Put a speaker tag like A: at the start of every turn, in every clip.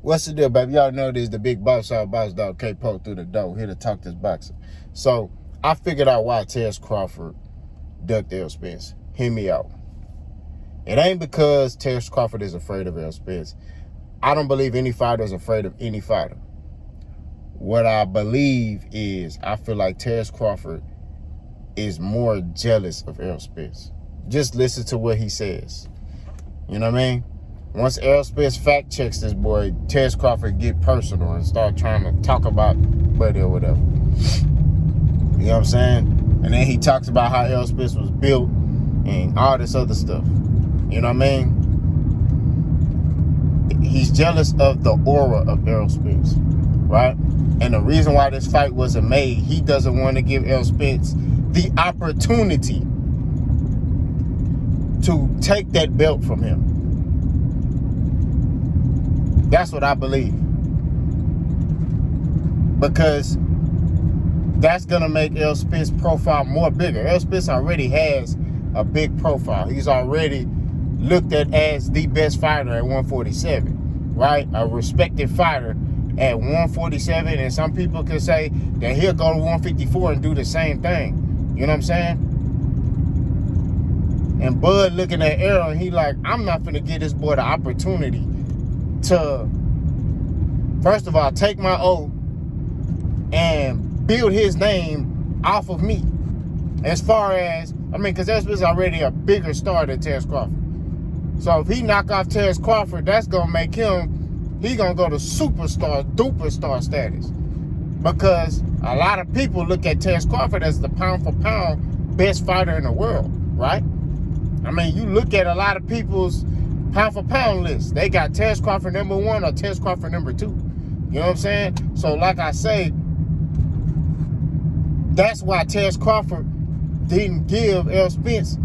A: What's the deal, baby? Y'all know this the big boss dog K-Poke through the door, here to talk this boxing. So I figured out why Terrence Crawford ducked Errol Spence. Hear me out. It ain't because Terrence Crawford is afraid of Errol Spence. I don't believe any fighter is afraid of any fighter. What I believe is I feel like Terrence Crawford is more jealous of Errol Spence. Just listen to what he says. You know what I mean? Once Errol Spence fact checks this boy, Terrence Crawford get personal and start trying to talk about Buddy or whatever. You know what I'm saying? And then he talks about how Errol Spence was built and all this other stuff. You know what I mean? He's jealous of the aura of Errol Spence, right? And the reason why this fight wasn't made, he doesn't want to give Errol Spence the opportunity to take that belt from him. That's what I believe. Because that's going to make Errol Spence's profile more bigger. Errol Spence already has a big profile. He's already looked at as the best fighter at 147, right? A respected fighter at 147, and some people could say that he'll go to 154 and do the same thing. You know what I'm saying? And Bud looking at Errol, and he like, I'm not finna give this boy the opportunity to, first of all, take my oath and build his name off of me. As far as, because Errol Spence is already a bigger star than Terrence Crawford. So if he knock off Terrence Crawford, that's going to make him, he going to go to superstar, duper-star status. Because a lot of people look at Terrence Crawford as the pound-for-pound best fighter in the world, right? You look at a lot of people's pound-for-pound list. They got Terrence Crawford number 1 or Terrence Crawford number 2. You know what I'm saying? So like I say, that's why Terrence Crawford didn't give Errol Spence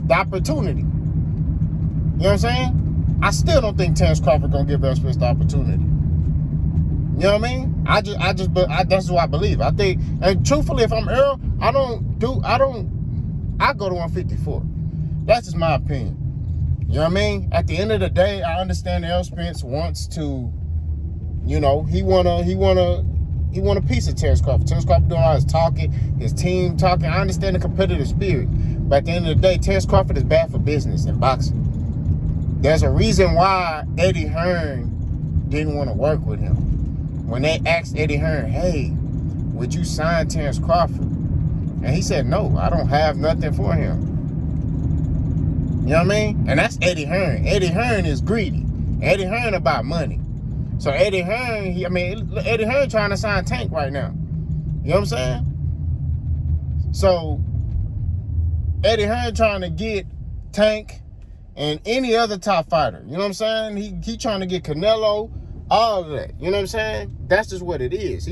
A: the opportunity. You know what I'm saying? I still don't think Terrence Crawford gonna give Errol Spence the opportunity. You know what I mean? That's what I believe. I think, and truthfully, if I'm Errol, I go to 154. That's just my opinion. You know what I mean? At the end of the day, I understand Errol Spence wants to, he want a piece of Terrence Crawford. Terrence Crawford doing all his talking, his team talking. I understand the competitive spirit. But at the end of the day, Terrence Crawford is bad for business in boxing. There's a reason why Eddie Hearn didn't want to work with him. When they asked Eddie Hearn, hey, would you sign Terrence Crawford? And he said, no, I don't have nothing for him. You know what I mean? And that's Eddie Hearn. Eddie Hearn is greedy. Eddie Hearn about money. So Eddie Hearn, Eddie Hearn trying to sign Tank right now. You know what I'm saying? So Eddie Hearn trying to get Tank and any other top fighter. You know what I'm saying? He trying to get Canelo, all of that. You know what I'm saying? That's just what it is.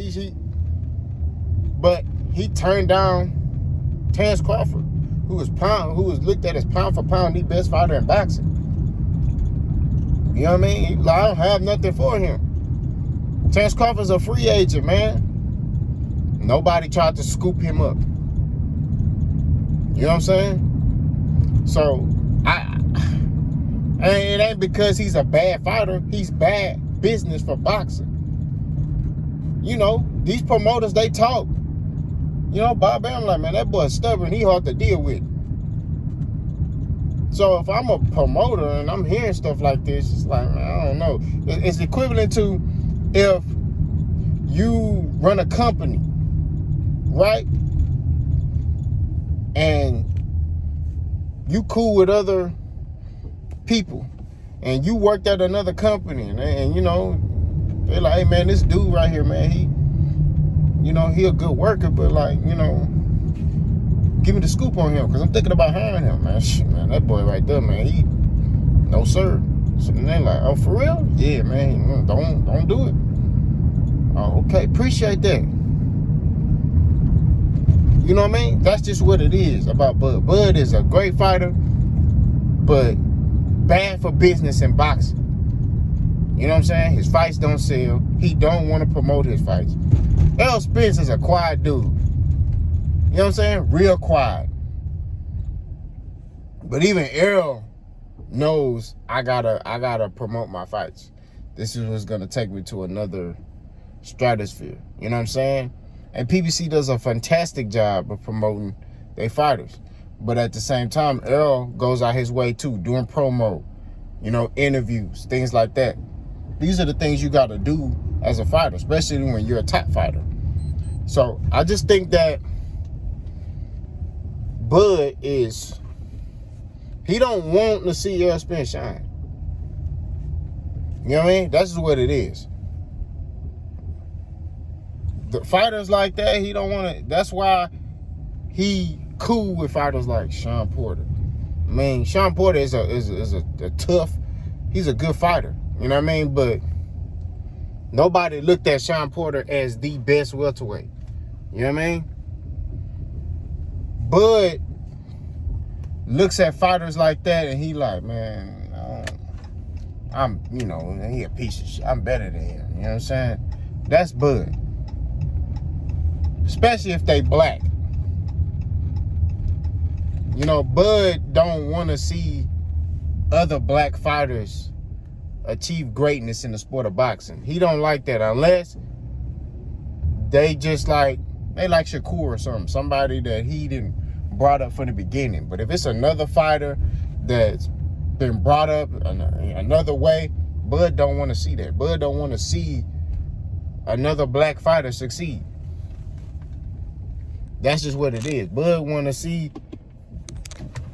A: But he turned down Terrence Crawford, who was looked at as pound for pound the best fighter in boxing. You know what I mean? Like, I don't have nothing for him. Terrence Crawford's a free agent, man. Nobody tried to scoop him up. You know what I'm saying? So, and it ain't because he's a bad fighter. He's bad business for boxing. These promoters, they talk. Bob Bam, like, man, that boy's stubborn. He hard to deal with. So if I'm a promoter and I'm hearing stuff like this, it's like, man, I don't know. It's equivalent to if you run a company, right? And you cool with other people and you worked at another company and they're like, hey, man, this dude right here, man, he a good worker, but like, give me the scoop on him, because I'm thinking about hiring him, man. Shit, man, that boy right there, man, no sir. So then they're like, oh, for real? Yeah, man, don't do it. Oh, okay, appreciate that. You know what I mean? That's just what it is about Bud. Bud is a great fighter, but bad for business in boxing. You know what I'm saying? His fights don't sell. He don't want to promote his fights. Errol Spence is a quiet dude. You know what I'm saying? Real quiet. But even Errol knows I gotta promote my fights. this is what's going to take me to another stratosphere. You know what I'm saying? And PBC does a fantastic job of promoting their fighters. But at the same time, Errol goes out his way too, doing promo, you know, interviews, things like that. These are the things you got to do as a fighter, especially when you're a top fighter. So I just think that Bud he don't want to see Errol Spence shine. You know what I mean? That's just what it is. The fighters like that, he don't want to. That's why he cool with fighters like Sean Porter. I mean, Sean Porter is a tough. He's a good fighter. You know what I mean? But nobody looked at Sean Porter as the best welterweight. You know what I mean? Bud looks at fighters like that and he like, man, I'm, you know, he a piece of shit. I'm better than him. You know what I'm saying? That's Bud. Especially if they black. You know, Bud don't want to see other black fighters achieve greatness in the sport of boxing. He don't like that unless they like Shakur or something. Somebody that he didn't brought up from the beginning. But if it's another fighter that's been brought up another way, Bud don't want to see that. Bud don't want to see another black fighter succeed. That's just what it is. Bud want to see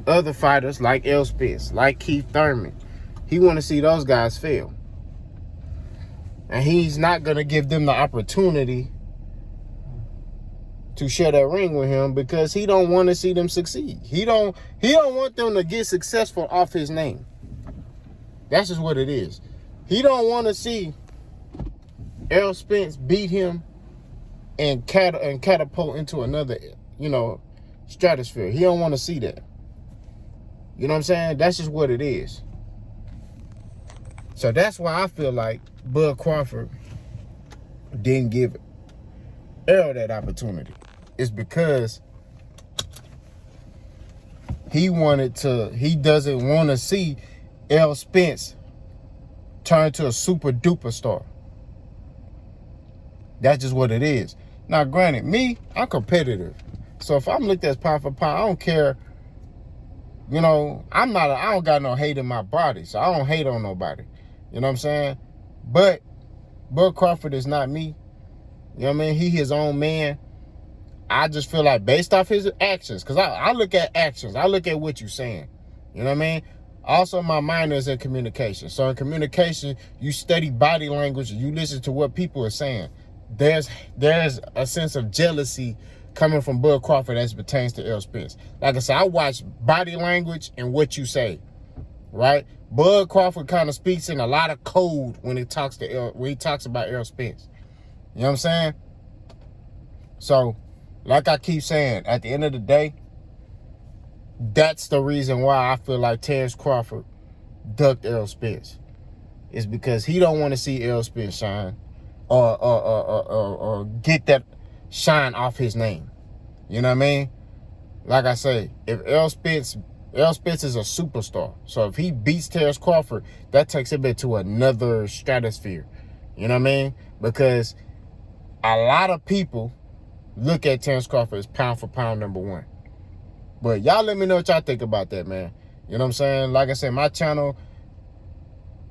A: other fighters like Errol Spence, like Keith Thurman. He want to see those guys fail. And he's not going to give them the opportunity to share that ring with him because he don't want to see them succeed. He don't want them to get successful off his name. That's just what it is. He don't want to see Errol Spence beat him and catapult into another, you know, stratosphere. He don't want to see that. You know what I'm saying? That's just what it is. So that's why I feel like Bud Crawford didn't give Errol that opportunity. It's because he doesn't want to see Errol Spence turn to a super duper star. That's just what it is. Now, granted, I'm competitive. So if I'm looked at as pound for pound, I don't care. You know, I don't got no hate in my body, so I don't hate on nobody. You know what I'm saying? But Bud Crawford is not me. You know what I mean? He his own man. I just feel like based off his actions, because I look at actions. I look at what you're saying. You know what I mean? Also, my minor is in communication. So in communication, you study body language and you listen to what people are saying. There's a sense of jealousy coming from Bud Crawford as it pertains to Errol Spence. Like I said, I watch body language and what you say, right? Bud Crawford kind of speaks in a lot of code when he talks about Errol Spence. You know what I'm saying? So, like I keep saying, at the end of the day, that's the reason why I feel like Terrence Crawford ducked Errol Spence. It's because he don't want to see Errol Spence shine or get that shine off his name. You know what I mean? Like I say, if Errol Spence is a superstar. So if he beats Terrence Crawford, that takes him into another stratosphere. You know what I mean? Because a lot of people look at Terrence Crawford as pound for pound number one. But y'all let me know what y'all think about that, man. You know what I'm saying? Like I said, my channel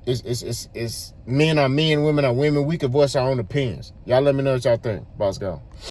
A: is men are men, women are women. We can voice our own opinions. Y'all let me know what y'all think. Boss go.